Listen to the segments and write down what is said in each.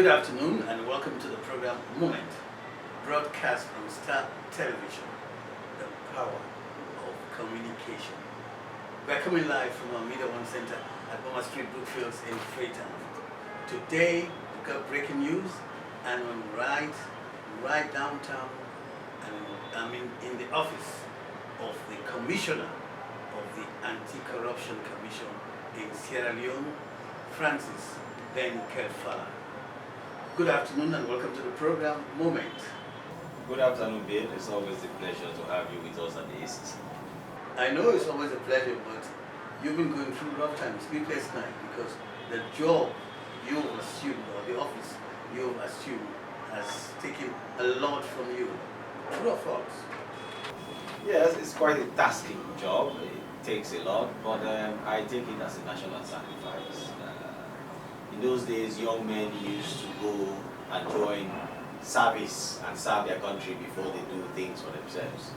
Good afternoon and welcome to the program Moment, broadcast on Star Television, the power of communication. We're coming live from our Media One Center at Boma Street, Brookfields in Freetown. Today, we've got breaking news and I'm right downtown, and I'm in the office of the Commissioner of the Anti-Corruption Commission in Sierra Leone, Francis Ben Kaifala. Good afternoon and welcome to the program Moment. Good afternoon, Bill. It's always a pleasure to have you with us at the ACC. I know it's always a pleasure, but you've been going through rough times, sleepless night, because the job you've assumed, or the office you've assumed, has taken a lot from you. True or false? Yes, it's quite a tasking job. It takes a lot, but I take it as a national sacrifice. In those days, young men used to go and join service and serve their country before they do things for themselves.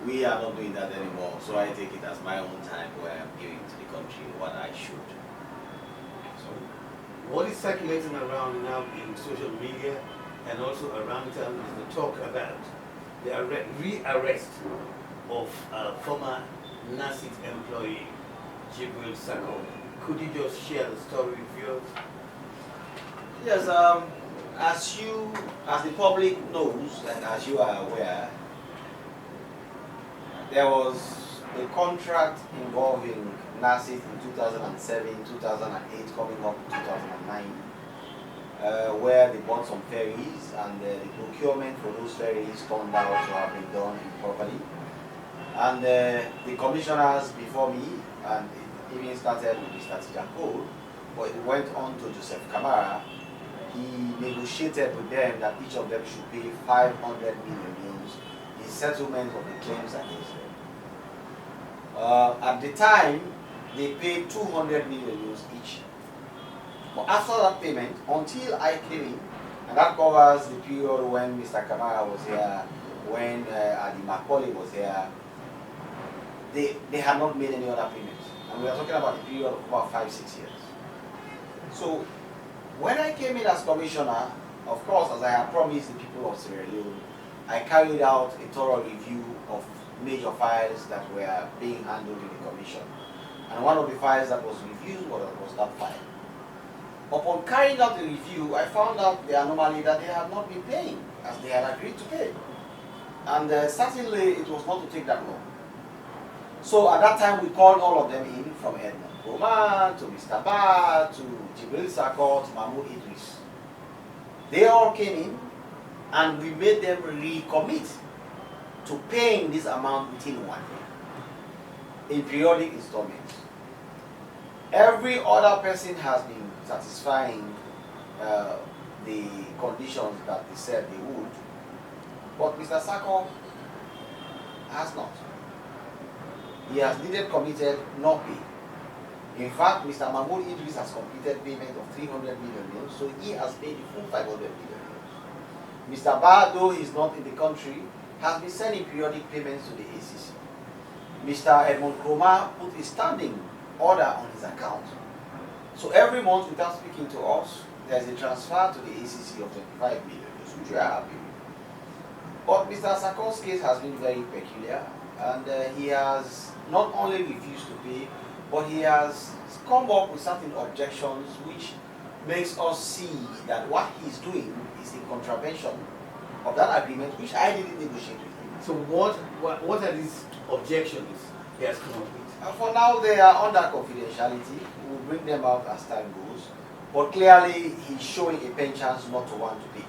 We are not doing that anymore, so I take it as my own time where I'm giving to the country what I should. So, what is circulating around now in social media and also around town is the talk about the re-arrest of former NASIT employee, Jibril Sako. Could you just share the story with us? Yes, as the public knows and as you are aware, there was a contract involving NASIT in 2007, 2008, coming up in 2009, where they bought some ferries and the procurement for those ferries turned out to have been done improperly. And the commissioners before me, and it even started with Mr. Tijakol, but it went on to Joseph Kamara. He negotiated with them that each of them should pay 500 million euros in settlement of the claims against them. At the time, they paid 200 million euros each. But after that payment, until I came in, and that covers the period when Mr. Kamara was here, when Adi Macaulay was here, they had not made any other payments. And we are talking about a period of about 5-6 years. So when I came in as commissioner, of course, as I had promised the people of Sierra Leone, I carried out a thorough review of major files that were being handled in the commission. And one of the files that was reviewed was that file. Upon carrying out the review, I found out the anomaly that they had not been paying as they had agreed to pay. And certainly it was not to take that long. So at that time, we called all of them in, from Edmond Roman to Mr. Ba to Jibril Sako to Mahmoud Idris. They all came in and we made them recommit to paying this amount within 1 year in periodic installments. Every other person has been satisfying the conditions that they said they would, but Mr. Sako has not. He has neither committed nor paid. In fact, Mr. Mahmoud Idris has completed payment of 300 million euros, so he has paid the full 500 million euros. Mr. Ba, though he is not in the country, has been sending periodic payments to the ACC. Mr. Edmond Kroma put a standing order on his account. So every month, without speaking to us, there is a transfer to the ACC of 25 million euros, which we are happy with. But Mr. Sako's case has been very peculiar, and he has not only refused to pay, but he has come up with certain objections which makes us see that what he's doing is in contravention of that agreement which I didn't negotiate with him. So what are these objections he has come up with? And for now, they are under confidentiality. We'll bring them out as time goes. But clearly, he's showing a penchant not to want to pay.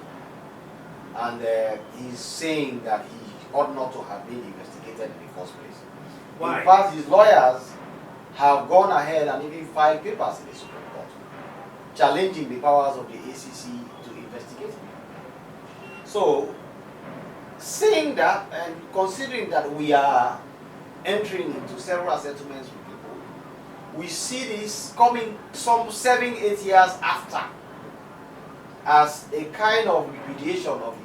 And he's saying that he ought not to have been investigated in the first place. Why? In fact, his lawyers have gone ahead and even filed papers in the Supreme Court, challenging the powers of the ACC to investigate him. So, saying that and considering that we are entering into several settlements with people, we see this coming some 7-8 years after as a kind of repudiation of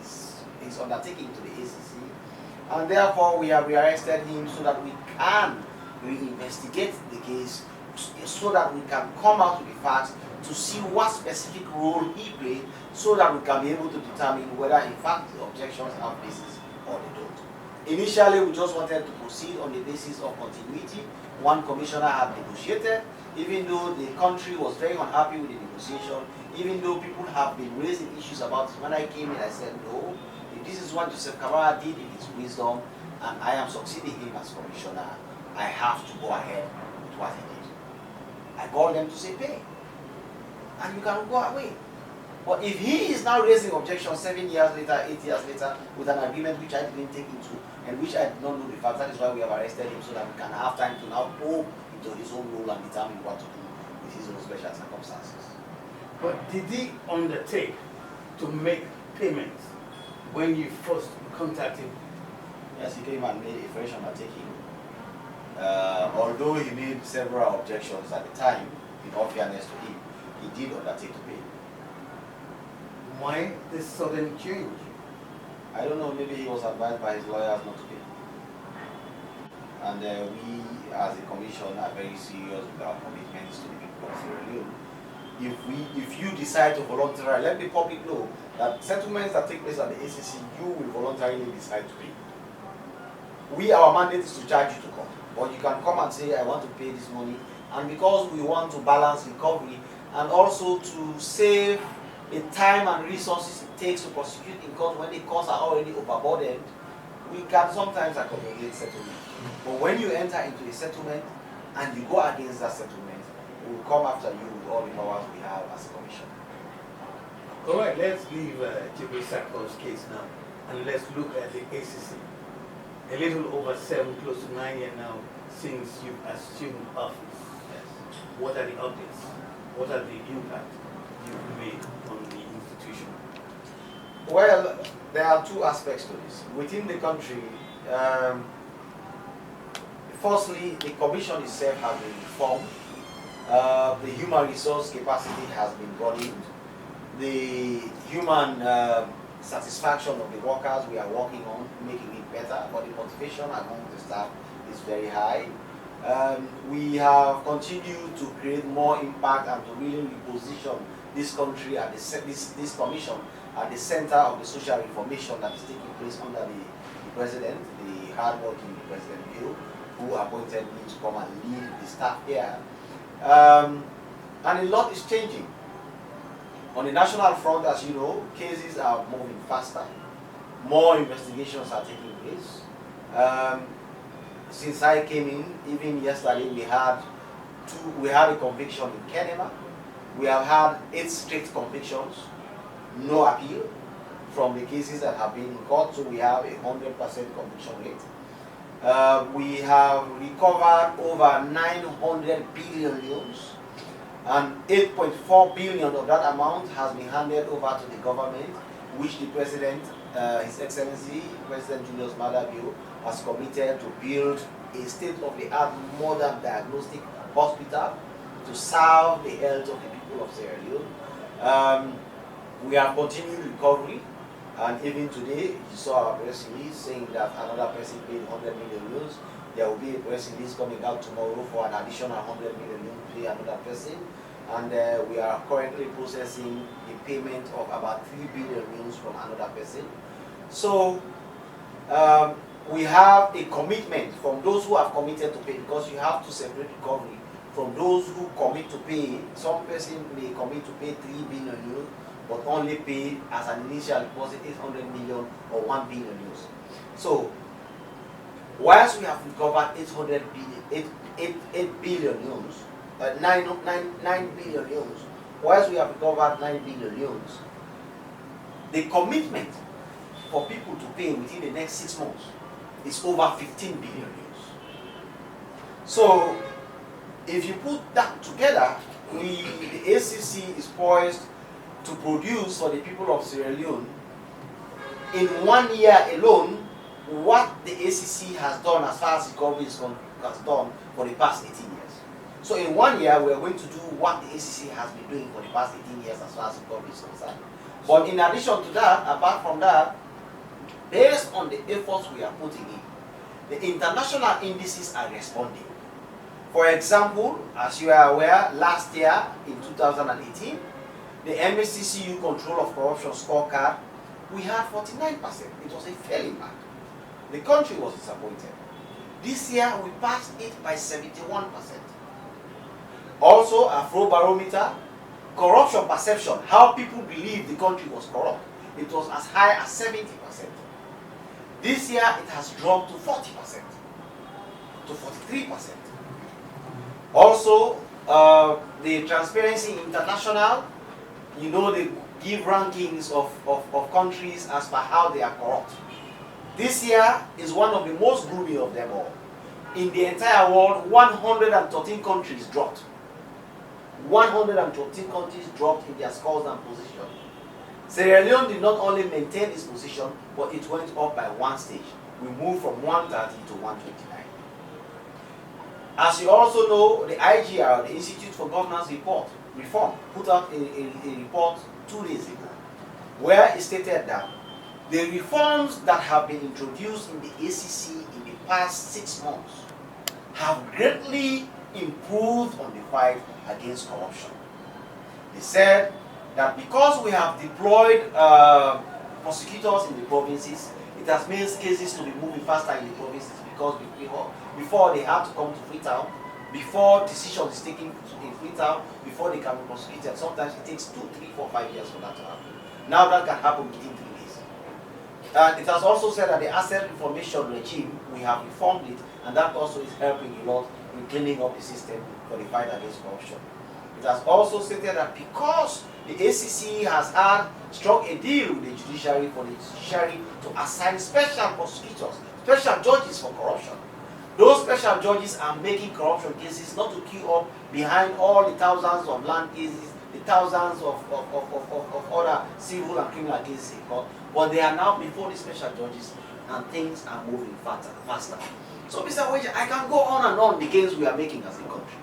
his undertaking to the ACC, and therefore we have rearrested him so that we can reinvestigate the case, so that we can come out with the facts to see what specific role he played so that we can be able to determine whether in fact the objections have basis or they don't. Initially, we just wanted to proceed on the basis of continuity. One commissioner had negotiated, even though the country was very unhappy with the negotiation, even though people have been raising issues about it. When I came in, I said, no, if this is what Joseph Kabara did in his wisdom, and I am succeeding him as commissioner, I have to go ahead with what he did. I called them to say pay, and you can go away. But if he is now raising objections 7 years later, 8 years later, with an agreement which I didn't take into, and which I did not know the facts, that is why we have arrested him, so that we can have time to now probe into his own role and determine what to do with his own special circumstances. But did he undertake to make payments when you first contacted him? Yes, he came and made a fresh undertaking. Although he made several objections at the time, in all fairness to him, he did undertake to pay. Why this sudden change? I don't know, maybe he was advised by his lawyers not to pay. And we, as a commission, are very serious with our commitments to the people of Sierra Leone. If you decide to voluntarily, let the public know that settlements that take place at the ACC, you will voluntarily decide to pay. Our mandate is to charge you to come. But you can come and say, I want to pay this money. And because we want to balance recovery and also to save the time and resources it takes to prosecute in court when the courts are already overburdened, we can sometimes accommodate settlement. But when you enter into a settlement and you go against that settlement, we will come after you with all the powers we have as a commission. All right, let's leave Jibril Sako's case now and let's look at the ACC. A little over 7, close to 9 years now since you've assumed office. Yes. What are the updates? What are the impact you've made on the institution? Well, there are two aspects to this. Within the country, firstly, the commission itself has been reformed. The human resource capacity has been brought in. The human satisfaction of the workers we are working on, making it better, but the motivation among the staff is very high. We have continued to create more impact and to really reposition this country at this commission at the center of the social reformation that is taking place under the president, the hard-working President Bill, who appointed me to come and lead the staff here. And a lot is changing. On the national front, as you know, cases are moving faster. More investigations are taking place. Since I came in, even yesterday, we had a conviction in Kenema. We have had 8 strict convictions, no appeal from the cases that have been in court, so we have a 100% conviction rate. We have recovered over 900 billion loans, and 8.4 billion of that amount has been handed over to the government, which the President, His Excellency, President Julius Maada Bio, has committed to build a state-of-the-art modern diagnostic hospital to serve the health of the people of Sierra Leone. We have continued recovery, and even today, you saw our press release saying that another person paid 100 million euros. There will be a press release coming out tomorrow for an additional 100 million euros to pay another person. And we are currently processing the payment of about 3 billion euros from another person. So we have a commitment from those who have committed to pay, because you have to separate recovery from those who commit to pay. Some person may commit to pay 3 billion euros, but only pay as an initial deposit 800 million or 1 billion euros. So, whilst we have recovered 8 billion euros, 9 billion euros, whilst we have recovered 9 billion euros, the commitment for people to pay within the next 6 months is over 15 billion euros. So, if you put that together, the ACC is poised to produce for the people of Sierra Leone in 1 year alone what the ACC has done as far as recovery is has done for the past 18 years. So in 1 year, we are going to do what the ACC has been doing for the past 18 years as far as recovery is concerned. But in addition to that, apart from that, based on the efforts we are putting in, the international indices are responding. For example, as you are aware, last year in 2018, the MSCCU Control of Corruption scorecard, we had 49%. It was a failing mark. The country was disappointed. This year, we passed it by 71%. Also, Afrobarometer, corruption perception, how people believe the country was corrupt, it was as high as 70%. This year, it has dropped to 40%, to 43%. Also, the Transparency International, you know, they give rankings of countries as per how they are corrupt. This year is one of the most gloomy of them all. In the entire world, 113 countries dropped. 113 countries dropped in their scores and position. Sierra Leone did not only maintain its position, but it went up by one stage. We moved from 130 to 129. As you also know, the IGR, the Institute for Governance Reform, put out a report 2 days ago, where it stated that the reforms that have been introduced in the ACC in the past 6 months have greatly improved on the fight against corruption. They said that because we have deployed prosecutors in the provinces, it has made cases to be moving faster in the provinces, because before they have to come to Freetown, before decision is taken in Freetown, before they can be prosecuted, sometimes it takes 2, 3, 4, 5 years for that to happen. Now that can happen within 3 days. And it has also said that the asset information regime, we have reformed it, and that also is helping a lot in cleaning up the system for the fight against corruption. It has also stated that because the ACC has struck a deal with the judiciary for the judiciary to assign special prosecutors, special judges for corruption. Those special judges are making corruption cases not to queue up behind all the thousands of land cases, the thousands of other civil and criminal cases in court, but they are now before the special judges, and things are moving faster. So, Mr. Wager, I can go on and on the gains we are making as a country.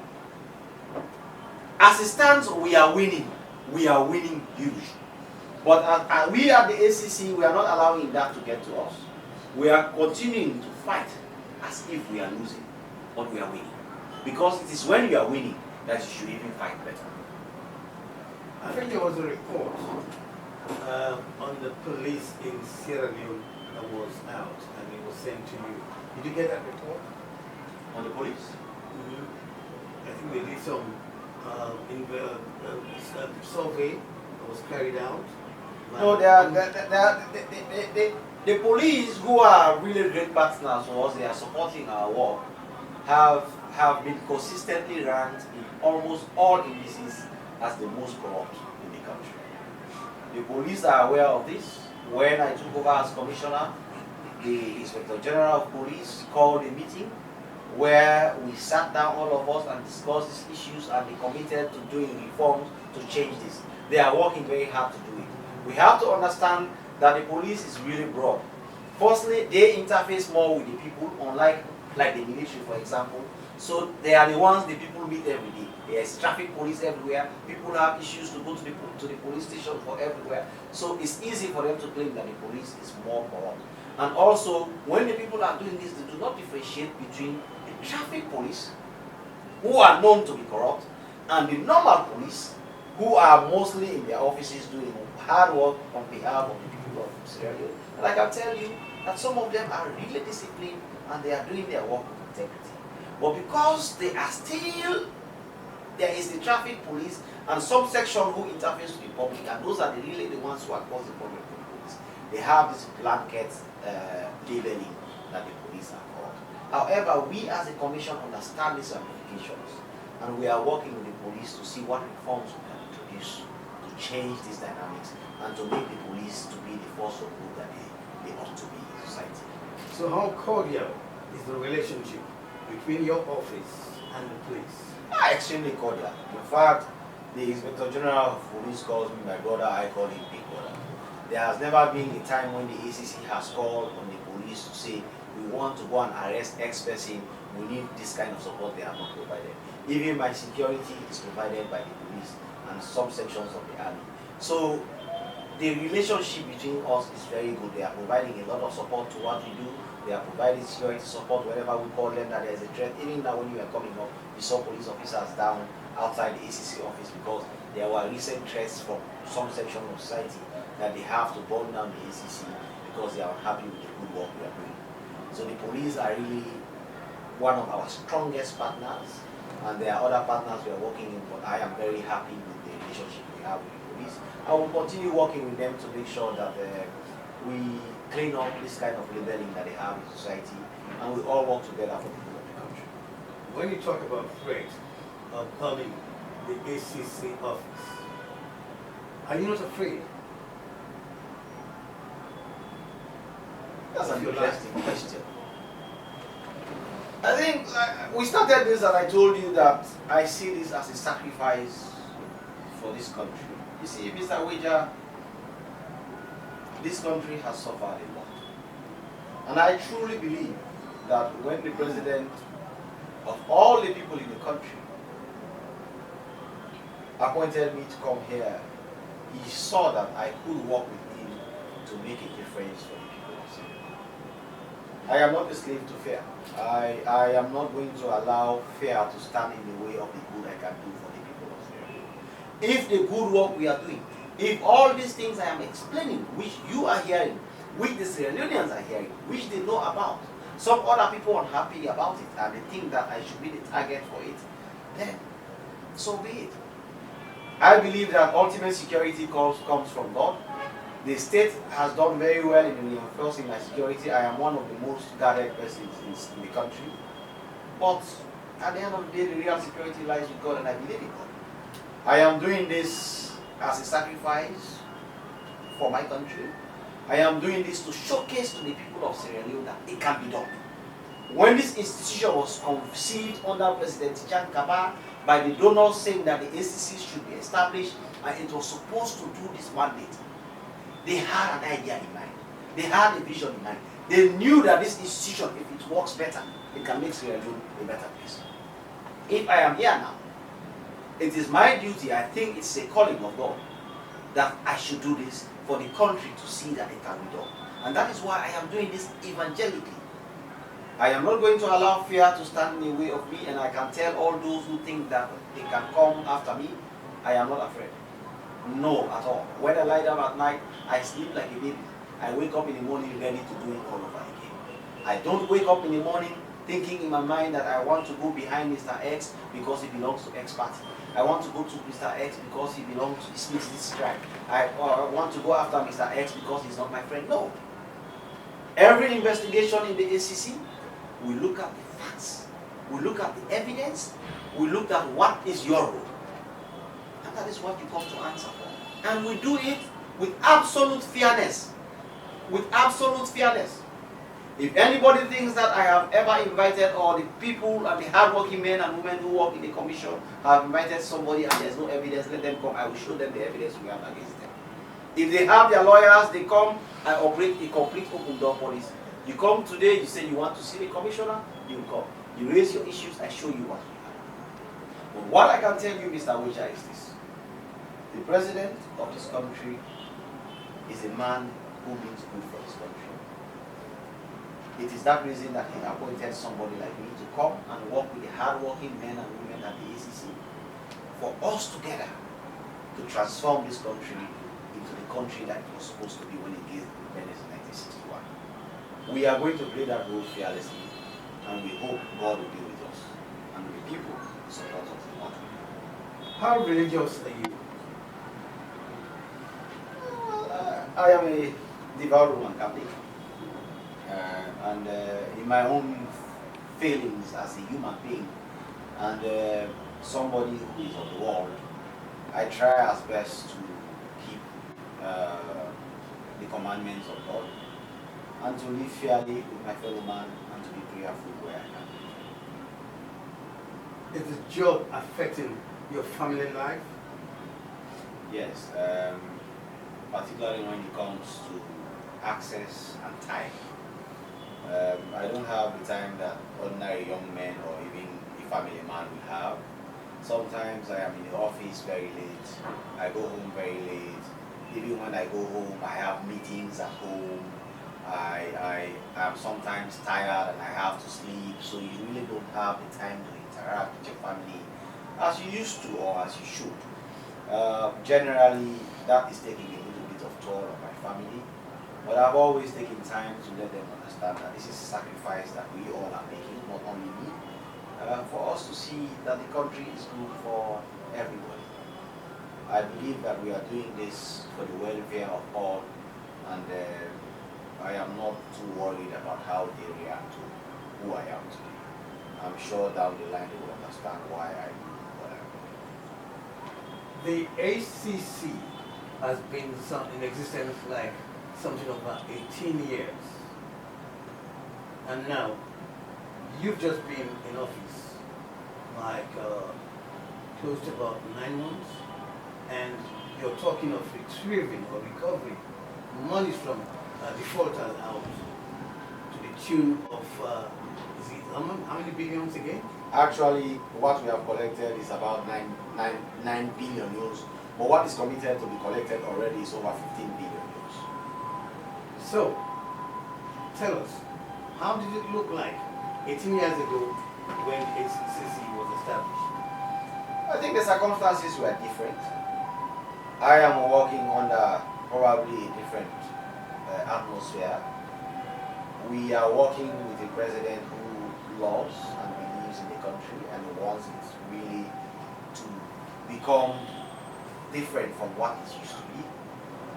As it stands, we are winning. We are winning huge. But we at the ACC, we are not allowing that to get to us. We are continuing to fight as if we are losing, but we are winning. Because it is when you are winning that you should even fight better. I think there was a report on the police in Sierra Leone that was out, and it was sent to you. Did you get that report? On the police? I think they did some survey that was carried out. No, the police, who are really great partners for us, they are supporting our work, have been consistently ranked in almost all indices as the most corrupt in the country. The police are aware of this. When I took over as commissioner, the Inspector General of Police called a meeting where we sat down, all of us, and discussed these issues, and they committed to doing reforms to change this. They are working very hard to do it. We have to understand that the police is really broad. Firstly, they interface more with the people, unlike the military, for example. So they are the ones the people meet every day. There is traffic police everywhere. People have issues to go to the police station for everywhere. So it's easy for them to claim that the police is more corrupt. And also, when the people are doing this, they do not differentiate between the traffic police, who are known to be corrupt, and the normal police, who are mostly in their offices doing hard work on behalf of the people of Sierra Leone. And I can tell you that some of them are really disciplined and they are doing their work with integrity. But because they are still, there is the traffic police and some section who interface with the public, and those are really the ones who are causing problem for the police. They have this blanket labeling that the police are corrupt. However, we as a commission understand these ramifications, and we are working with the police to see what reforms we can introduce to change these dynamics and to make the police to be the force of good that they ought to be in society. So how cordial is the relationship between your office and the police? Extremely cordial. In fact, the Inspector General of Police calls me my brother, I call him Big Brother. There has never been a time when the ACC has called on the police to say, we want to go and arrest X person, we need this kind of support. They have not provided. Even my security is provided by the police and some sections of the army. So the relationship between us is very good. They are providing a lot of support to what we do. They are providing security support whenever we call them that there's a threat. Even now when you were coming up, we saw police officers down outside the ACC office because there were recent threats from some section of society that they have to burn down the ACC because they are unhappy with the good work we are doing. So the police are really one of our strongest partners, and there are other partners we are working in, but I am very happy with the relationship we have with the police. I will continue working with them to make sure that we clean up this kind of labeling that they have in society, and we all work together for the good of the country. When you talk about threat of bombing the ACC office, are you not afraid? That's an interesting question. I think we started this and I told you that I see this as a sacrifice for this country. You see, Mr. Weja, this country has suffered a lot. And I truly believe that when the president of all the people in the country appointed me to come here, he saw that I could work with him to make a difference for the people of Sierra Leone. I am not a slave to fear. I am not going to allow fear to stand in the way of the good I can do for the people of Sierra Leone. If the good work we are doing, if all these things I am explaining, which you are hearing, which the Sierra Leoneans are hearing, which they know about, some other people are unhappy about it and they think that I should be the target for it, then so be it. I believe that ultimate security comes from God. The state has done very well in reinforcing my security. I am one of the most guarded persons in the country. But at the end of the day, the real security lies with God, and I believe in God. I am doing this as a sacrifice for my country. I am doing this to showcase to the people of Sierra Leone that it can be done. When this institution was conceived under President Jan Kaba by the donors saying that the ACC should be established and it was supposed to do this mandate, they had an idea in mind. They had a vision in mind. They knew that this institution, if it works better, it can make Sierra Leone a better place. If I am here now, it is my duty, I think it's a calling of God, that I should do this for the country to see that it can be done. And that is why I am doing this evangelically. I am not going to allow fear to stand in the way of me, and I can tell all those who think that they can come after me, I am not afraid. No, at all. When I lie down at night, I sleep like a baby. I wake up in the morning ready to do it all over again. I don't wake up in the morning thinking in my mind that I want to go behind Mr. X because he belongs to X party. I want to go to Mr. X because he belongs to this tribe. I want to go after Mr. X because he's not my friend. No. Every investigation in the ACC, we look at the facts. We look at the evidence. We look at what is your role. And that is what you come to answer for. And we do it with absolute fairness. With absolute fairness. If anybody thinks that I have ever invited, or the people and the hardworking men and women who work in the commission have invited somebody and there's no evidence, let them come. I will show them the evidence we have against them. If they have their lawyers, they come. I operate a complete open door policy. You come today, you say you want to see the commissioner, you come. You raise your issues, I show you what you have. But what I can tell you, Mr. Weja, is this. The president of this country is a man who means good for his country. It is that reason that he appointed somebody like me to come and work with the hard-working men and women at the ACC for us together to transform this country into the country that it was supposed to be when it gave independence in 1961. We are going to play that role fearlessly, and we hope God will be with us and the people support us in what we do. How religious are you? I am a devout Roman Catholic. And in my own feelings as a human being and somebody who is of the world, I try as best to keep the commandments of God and to live fairly with my fellow man and to be prayerful where I can. Is the job affecting your family life? Yes, particularly when it comes to access and time. I don't have the time that ordinary young men or even a family man will have. Sometimes I am in the office very late, I go home very late, Even when I go home, I have meetings at home. I am sometimes tired and I have to sleep, so you really don't have the time to interact with your family as you used to or as you should. Generally, that is taking a little bit of toll on my family, but I've always taken time to let them understand that this is a sacrifice that we all are making, not only me, for us to see that the country is good for everybody. I believe that we are doing this for the welfare of all, and I am not too worried about how they react to who I am today. I'm sure down the line they will understand why I do what I do. The ACC has been in existence like something over 18 years. And now, you've just been in office like close to about 9 months, and you're talking of retrieving or recovering money from defaulters out to the tune of, is it, how many billions again? Actually, what we have collected is about 9 billion euros, but what is committed to be collected already is over 15 billion euros. So, tell us, how did it look like 18 years ago when ACC was established? I think the circumstances were different. I am working under probably a different atmosphere. We are working with a president who loves and believes in the country and wants it really to become different from what it used to be.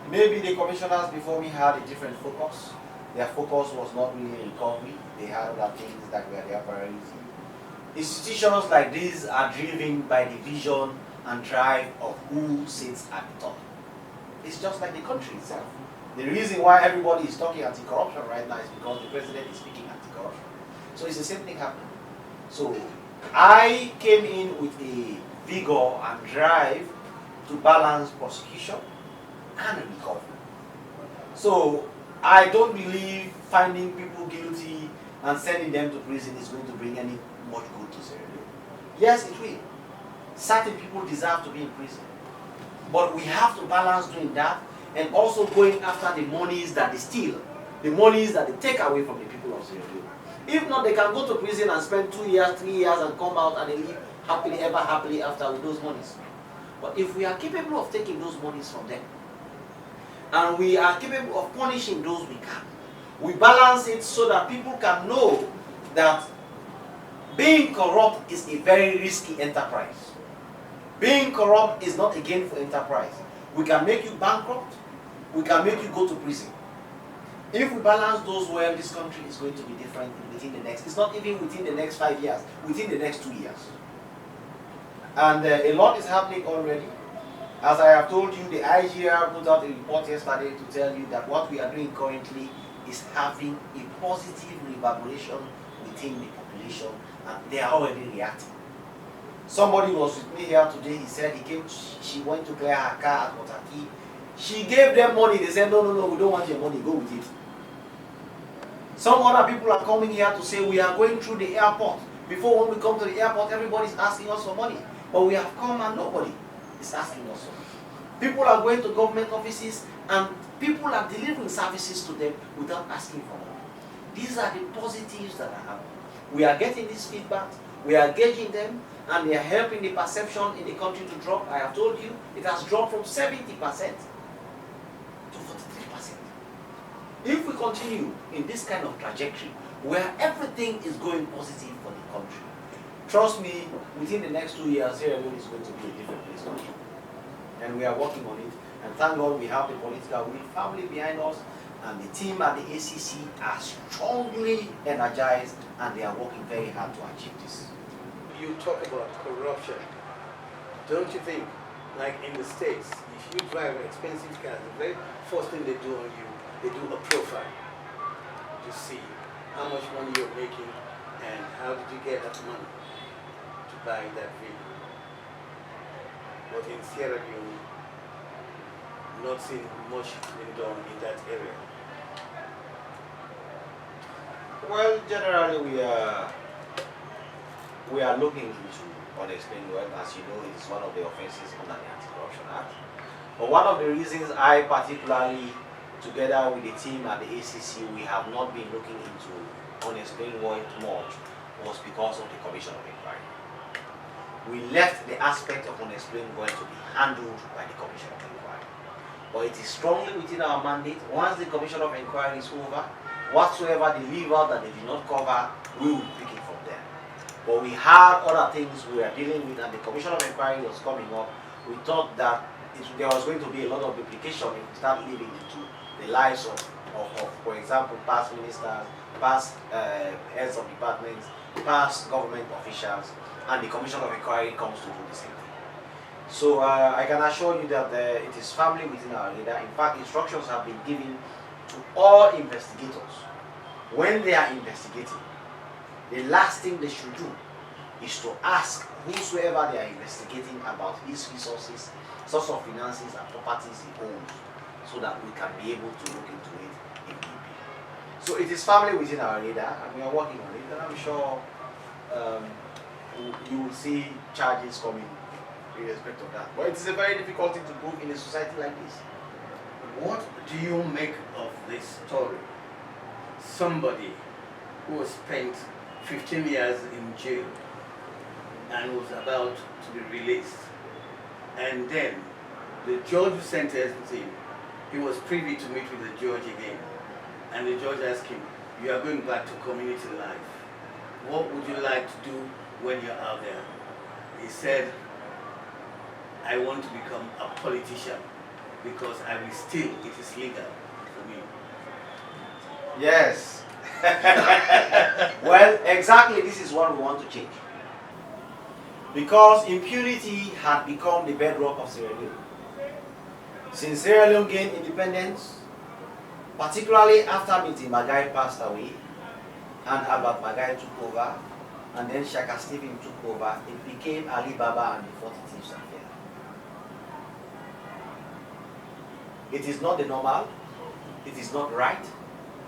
Maybe the commissioners before me had a different focus. Their focus was not really recovery. They had other things that were their priority. Institutions like these are driven by the vision and drive of who sits at the top. It's just like the country itself. The reason why everybody is talking anti-corruption right now is because the president is speaking anti-corruption. So it's the same thing happening. So I came in with a vigor and drive to balance prosecution and recovery. So I don't believe finding people guilty and sending them to prison is going to bring any much good to Sierra Leone. Yes, it will. Certain people deserve to be in prison. But we have to balance doing that and also going after the monies that they steal, the monies that they take away from the people of Sierra Leone. If not, they can go to prison and spend 2 years, 3 years and come out and they live happily, ever happily after with those monies. But if we are capable of taking those monies from them, and we are capable of punishing those we can, we balance it so that people can know that being corrupt is a very risky enterprise. Being corrupt is not a gainful enterprise. We can make you bankrupt, we can make you go to prison. If we balance those well, this country is going to be different within the next, it's not even within the next 5 years, within the next 2 years. And a lot is happening already. As I have told you, the IGR put out a report yesterday to tell you that what we are doing currently is having a positive reverberation within the population, and they are already reacting. Somebody was with me here today, he said she went to clear her car at Motaki. She gave them money, they said, no, we don't want your money, go with it. Some other people are coming here to say we are going through the airport. Before when we come to the airport, everybody is asking us for money. But we have come and nobody is asking us for money. People are going to government offices and people are delivering services to them without asking for money. These are the positives that are happening. We are getting this feedback, we are gauging them, and they are helping the perception in the country to drop. I have told you, it has dropped from 70% to 43%. If we continue in this kind of trajectory, where everything is going positive for the country, trust me, within the next 2 years, Sierra Leone is going to be a different place country. And we are working on it. And thank God we have the political will family behind us, and the team at the ACC are strongly energized, and they are working very hard to achieve this. You talk about corruption. Don't you think, like in the States, if you drive expensive cars, the very first thing they do on you, they do a profile to see how much money you're making and how did you get that money to buy that vehicle. But in Sierra Leone, not seeing much being done in that area. Well, generally we are looking into unexplained wealth. As you know, it is one of the offenses under the Anti-Corruption Act. But one of the reasons I particularly, together with the team at the ACC, we have not been looking into unexplained wealth much was because of the Commission of Inquiry. We left the aspect of unexplained wealth to be handled by the Commission of Inquiry. But it is strongly within our mandate. Once the Commission of Inquiry is over, whatsoever they leave out that they did not cover, we will pick it from there. But we had other things we were dealing with, and the Commission of Inquiry was coming up. We thought that there was going to be a lot of duplication if we start living into the lives of for example, past ministers, past heads of departments, past government officials, and the Commission of Inquiry comes to do the same thing. So I can assure you that it is firmly within our radar. In fact, instructions have been given to all investigators. When they are investigating, the last thing they should do is to ask whosoever they are investigating about his resources, source of finances and properties he owns, so that we can be able to look into it if need be. So it is firmly within our radar, and we are working on it, and I'm sure you will see charges coming in respect of that. But it is a very difficult thing to prove in a society like this. What do you make of this story? Somebody who was spent 15 years in jail and was about to be released, and then the judge who sentenced him, he was privy to meet with the judge again, and the judge asked him, "You are going back to community life. What would you like to do when you're out there?" He said, "I want to become a politician because I will still, it is legal for me." Yes. Well, exactly this is what we want to change. Because impunity had become the bedrock of Sierra Leone. Since Sierra Leone gained independence, particularly after Miti Magai passed away and Albert Magai took over, and then Shaka Stephen took over, it became Ali Baba and the 40 Thieves affair. It is not the normal, it is not right,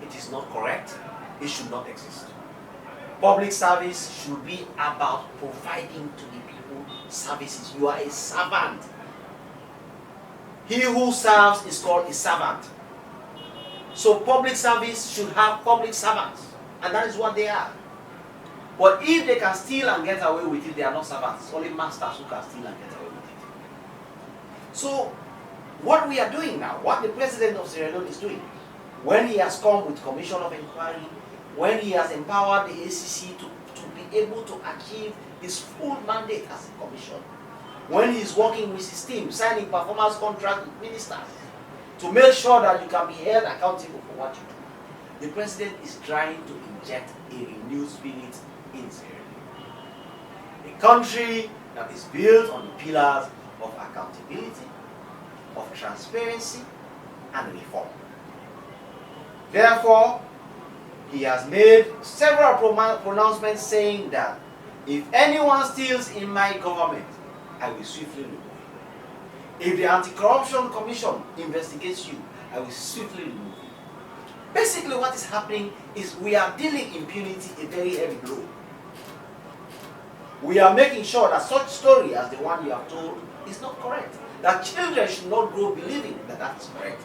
it is not correct, it should not exist. Public service should be about providing to the people services. You are a servant. He who serves is called a servant. So public service should have public servants, and that is what they are. But if they can steal and get away with it, they are not servants. It's only masters who can steal and get away with it. So what we are doing now, what the president of Sierra Leone is doing, when he has come with Commission of Inquiry, when he has empowered the ACC to be able to achieve his full mandate as a commission, when he is working with his team, signing performance contracts with ministers, to make sure that you can be held accountable for what you do, the president is trying to inject a renewed spirit in Sierra Leone. A country that is built on the pillars of accountability, of transparency, and reform. Therefore, he has made several pronouncements saying that if anyone steals in my government, I will swiftly remove you. If the Anti-Corruption Commission investigates you, I will swiftly remove you. Basically what is happening is we are dealing impunity a very heavy blow. We are making sure that such story as the one you have told is not correct. That children should not grow believing that that is correct.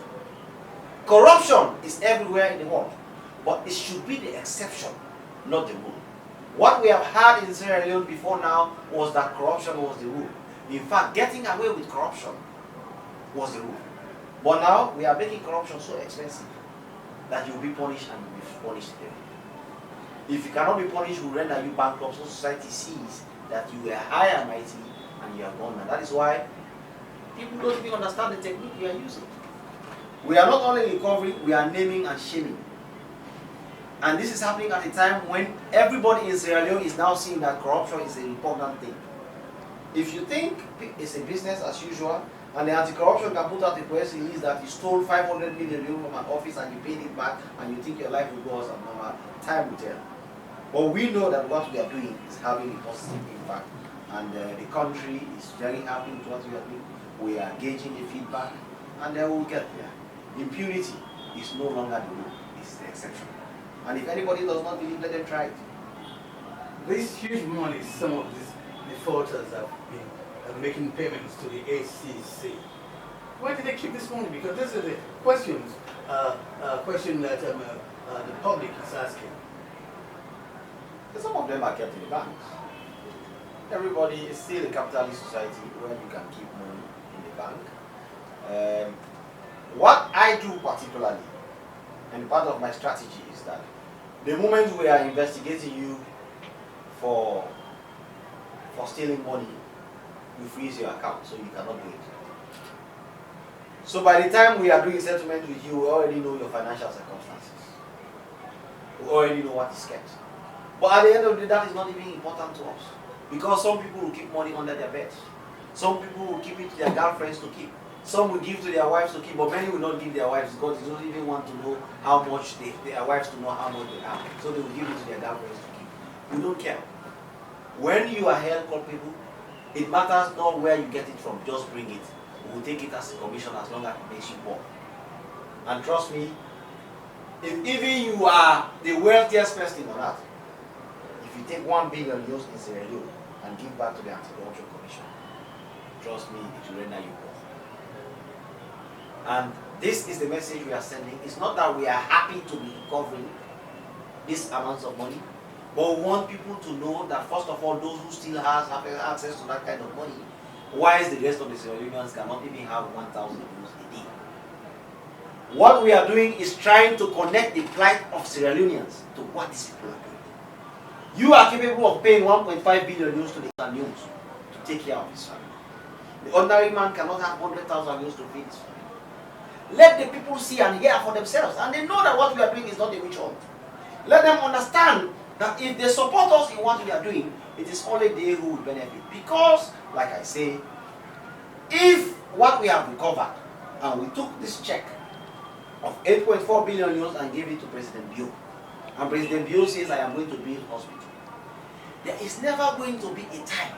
Corruption is everywhere in the world, but it should be the exception, not the rule. What we have had in Sierra Leone before now was that corruption was the rule. In fact, getting away with corruption was the rule. But now we are making corruption so expensive that you will be punished and you will be punished heavily. If you cannot be punished, we will render you bankrupt, so society sees that you were high and mighty and you are gone. And that is why people don't even understand the technique you are using. We are not only recovering, we are naming and shaming. And this is happening at a time when everybody in Sierra Leone is now seeing that corruption is an important thing. If you think it's a business as usual, and the anti-corruption can put out a press release that you stole 500 million euro from an office and you paid it back, and you think your life will go as normal, time will tell. But we know that what we are doing is having a positive impact, and the country is very happy with what we are doing. We are gauging the feedback, and then we'll get there. Impunity is no longer the rule, it's the exception. And if anybody does not believe, let them try it. This huge money, some of these defaulters have been making payments to the ACC. What did they keep this money? Because this is the questions, question that the public is asking. Some of them are kept in the banks. Everybody is still a capitalist society where you can keep money in the bank. What I do particularly, and part of my strategy, is that the moment we are investigating you for stealing money, we freeze your account so you cannot do it. So by the time we are doing settlement with you, we already know your financial circumstances. We already know what is kept. But at the end of the day, that is not even important to us. Because some people will keep money under their beds. Some people will keep it to their girlfriends to keep. Some will give to their wives to keep, but many will not give their wives because they don't even want to know how much their wives to know how much they have. So they will give it to their girlfriends to keep. We don't care. When you are held culpable, it matters not where you get it from, just bring it. We will take it as a commission as long as it makes you poor. And trust me, if even you are the wealthiest person on earth, if you take 1 billion euros in Sierra Leone and give back to the Anti-Corruption Commission, trust me, it will render you poor. And this is the message we are sending. It's not that we are happy to be recovering these amounts of money, but we want people to know that first of all, those who still have access to that kind of money, whilst the rest of the Sierra Leoneans cannot even have 1,000 euros a day. What we are doing is trying to connect the plight of Sierra Leoneans to what these people are doing. You are capable of paying 1.5 billion euros to the Sierra Leoneans to take care of his family. The ordinary man cannot have 100,000 euros to feed his family. Let the people see and hear for themselves, and they know that what we are doing is not a witch hunt. Let them understand that if they support us in what we are doing, it is only they who will benefit. Because, like I say, if what we have recovered, and we took this check of 8.4 billion euros and gave it to President Bio, and President Bio says, I am going to build hospital, there is never going to be a time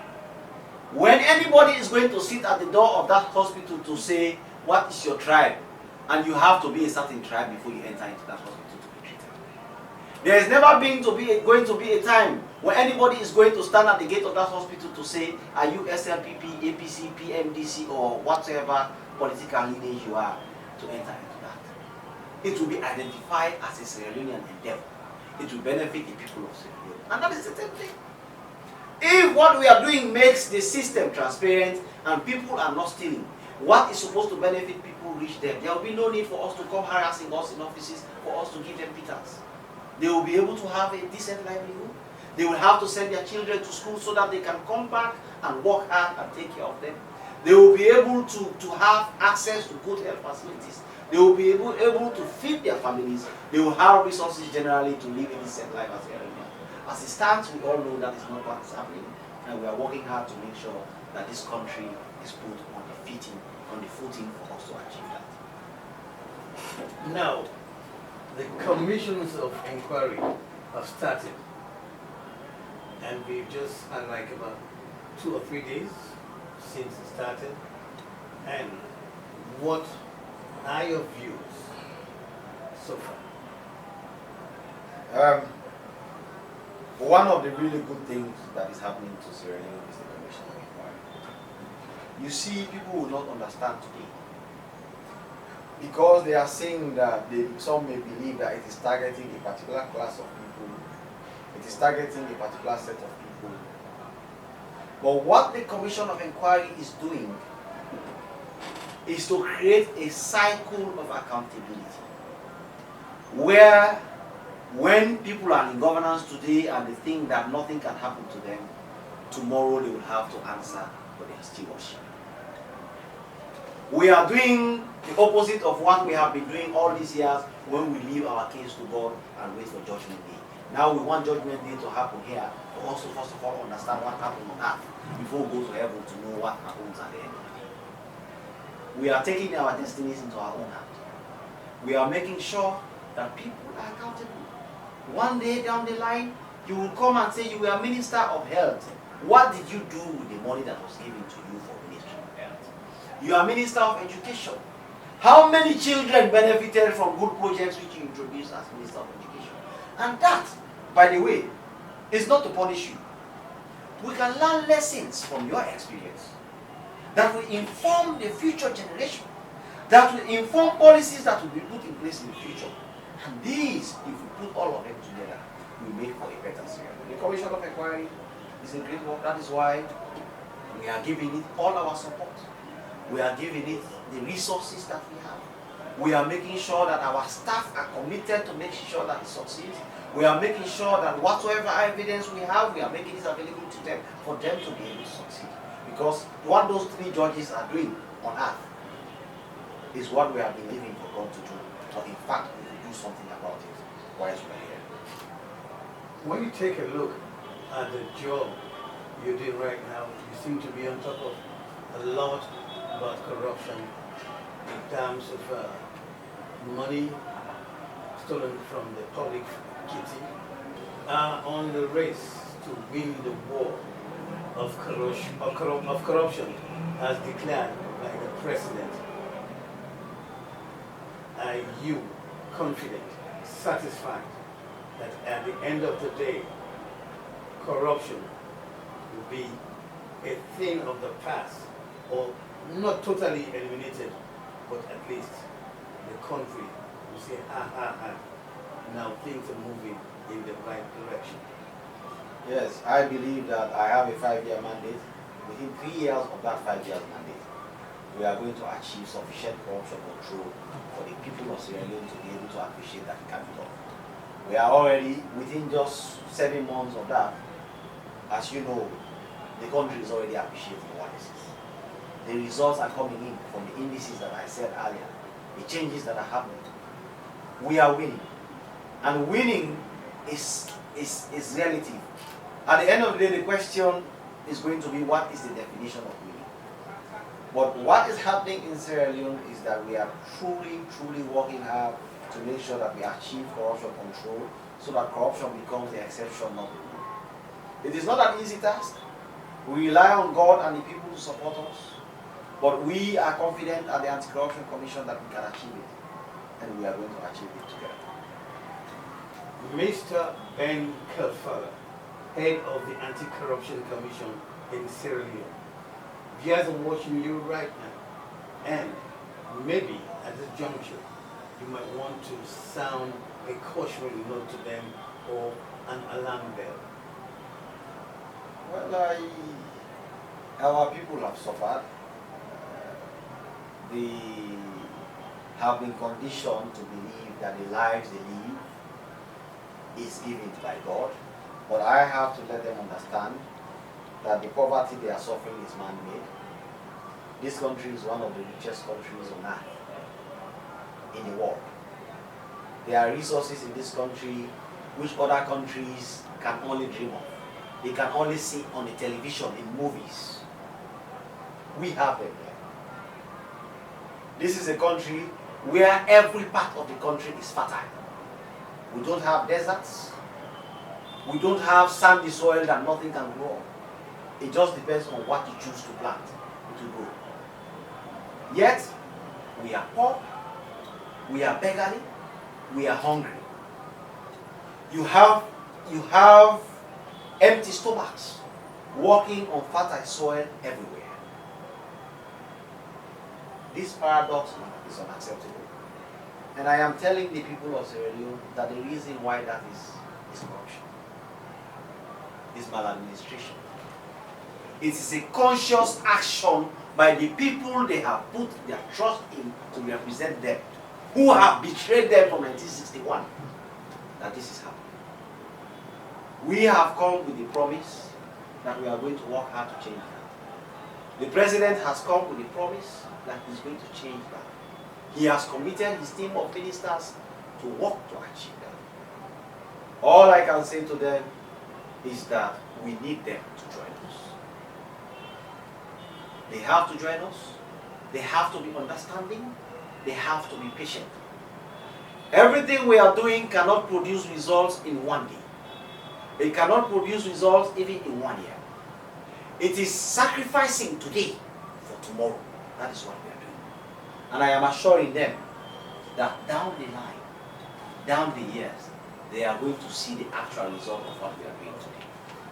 when anybody is going to sit at the door of that hospital to say, what is your tribe? And you have to be a certain tribe before you enter into that hospital to be treated. There is never going to be a time when anybody is going to stand at the gate of that hospital to say, are you SLPP, APC, PMDC, or whatever political lineage you are, to enter into that. It will be identified as a Sierra Leonean endeavor. It will benefit the people of Sierra Leone. And that is the same thing. If what we are doing makes the system transparent and people are not stealing, what is supposed to benefit people reach them, there will be no need for us to come harassing us in offices for us to give them pittance. They will be able to have a decent livelihood. They will have to send their children to school so that they can come back and work hard and take care of them. They will be able to have access to good health facilities. They will be able to feed their families. They will have resources generally to live a decent life as a Leonean. As it stands, we all know that is not what is happening, and we are working hard to make sure that this country is put on the footing for us to achieve that. Now, the commissions of inquiry have started, and we've just had like about 2 or 3 days since it started. And what are your views so far? One of the really good things that is happening to Sierra Leone is the commission of inquiry. You see, people will not understand today because they are saying that some may believe that it is targeting a particular class of people, it is targeting a particular set of people. But what the commission of inquiry is doing is to create a cycle of accountability where when people are in governance today and they think that nothing can happen to them, tomorrow they will have to answer for their stewardship. We are doing the opposite of what we have been doing all these years when we leave our case to God and wait for Judgment Day. Now we want Judgment Day to happen here for us to first of all understand what happened on earth before we go to heaven to know what happens at the end of the day. We are taking our destinies into our own hands. We are making sure that people are accountable. One day down the line, you will come and say you were a minister of health. What did you do with the money that was given to you for ministry of health? You are minister of education. How many children benefited from good projects which you introduced as minister of education? And that, by the way, is not to punish you. We can learn lessons from your experience that will inform the future generation that will inform policies that will be put in place in the future. And these, if we put all of them together, will make for a better Sierra Leone. The Commission of Inquiry is a great work. That is why we are giving it all our support. We are giving it the resources that we have. We are making sure that our staff are committed to make sure that it succeeds. We are making sure that whatsoever evidence we have, we are making it available to them for them to be able to succeed. Because what those three judges are doing on earth is what we are believing for God to do. But in fact, we will do something about it whilst we are here. When you take a look at the job you do right now, you seem to be on top of a lot about corruption in terms of money stolen from the public kitty, on the race to win the war of corruption as declared by the president. Are you confident, satisfied that at the end of the day, corruption will be a thing of the past, or not totally eliminated, but at least the country will say, now things are moving in the right direction? Yes, I believe that I have a 5-year mandate. Within 3 years of that 5-year mandate, we are going to achieve sufficient corruption control for the people of Sierra Leone to be able to appreciate that it can be done. We are already within just 7 months of that. As you know, the country is already appreciating what this is. The results are coming in from the indices that I said earlier, the changes that are happening. We are winning. And winning is relative. At the end of the day, the question is going to be, what is the definition of winning? But what is happening in Sierra Leone is that we are truly working hard to make sure that we achieve corruption control so that corruption becomes the exception, not the rule. It is not an easy task. We rely on God and the people to support us, but we are confident at the Anti-Corruption Commission that we can achieve it, and we are going to achieve it together. Mr. Ben Kaifala, head of the Anti-Corruption Commission in Sierra Leone, viewers are watching you right now, and maybe at this juncture, you might want to sound a cautionary note to them or an alarm bell. Well, our people have suffered. They have been conditioned to believe that the lives they live is given by God. But I have to let them understand that the poverty they are suffering is man-made. This country is one of the richest countries on earth, in the world. There are resources in this country which other countries can only dream of. They can only see on the television, in movies. We have them there. This is a country where every part of the country is fertile. We don't have deserts. We don't have sandy soil that nothing can grow. It just depends on what you choose to plant, to grow. Yet, we are poor, we are beggarly, we are hungry. You have empty stomachs walking on fertile soil everywhere. This paradox is unacceptable. And I am telling the people of Sierra Leone that the reason why that is corruption, is maladministration. It is a conscious action by the people they have put their trust in to represent them, who have betrayed them from 1961, that this is happening. We have come with the promise that we are going to work hard to change that. The president has come with the promise that he's going to change that. He has committed his team of ministers to work to achieve that. All I can say to them is that we need them to join us. They have to join us. They have to be understanding. They have to be patient. Everything we are doing cannot produce results in one day. It cannot produce results even in 1 year. It is sacrificing today for tomorrow. That is what we are doing. And I am assuring them that down the line, down the years, they are going to see the actual result of what we are doing today.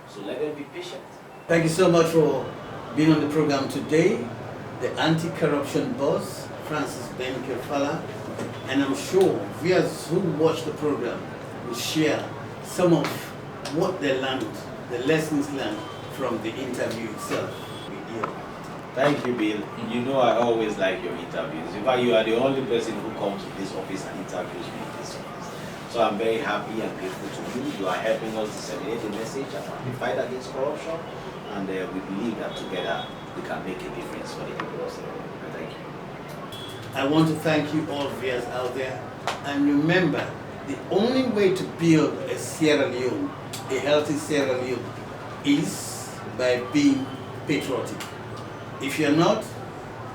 So let them be patient. Thank you so much for being on the program today. The anti-corruption boss, Francis Ben Kaifala, and I'm sure viewers who watch the program will share some of what they learned, the lessons learned from the interview itself with you. Thank you, Bill. You know I always like your interviews. In fact, you are the only person who comes to this office and interviews me in this office. So I'm very happy and grateful to you. You are helping us disseminate the message about the fight against corruption, and we believe that together we can make a difference for the people of Sierra Leone. Thank you. I want to thank you all viewers out there, and remember, the only way to build a Sierra Leone, a healthy Sierra Leone, is by being patriotic. If you're not,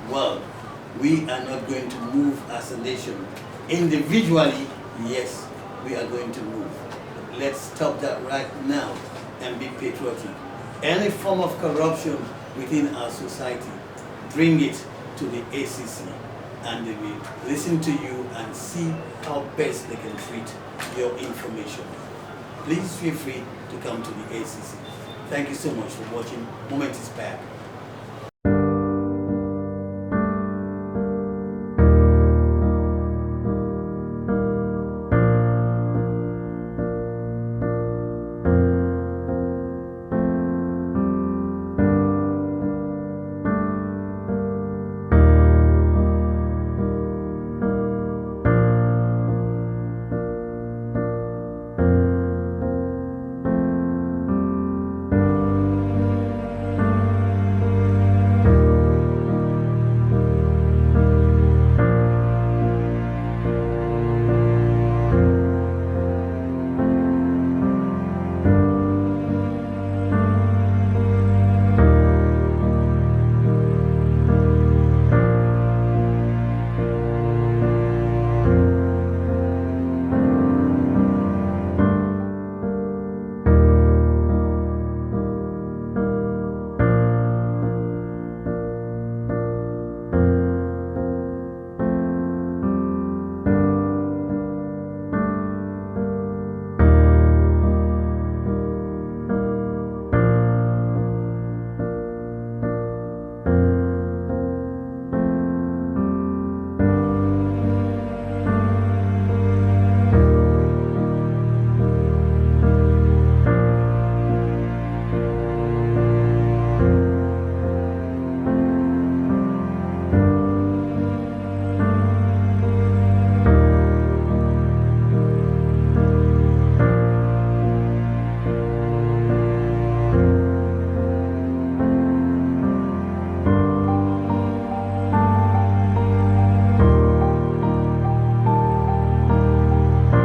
well, we are not going to move as a nation. Individually, yes, we are going to move. Let's stop that right now and be patriotic. Any form of corruption within our society, bring it to the ACC, and they will listen to you and see how best they can treat your information. Please feel free to come to the ACC. Thank you so much for watching. Moment is back.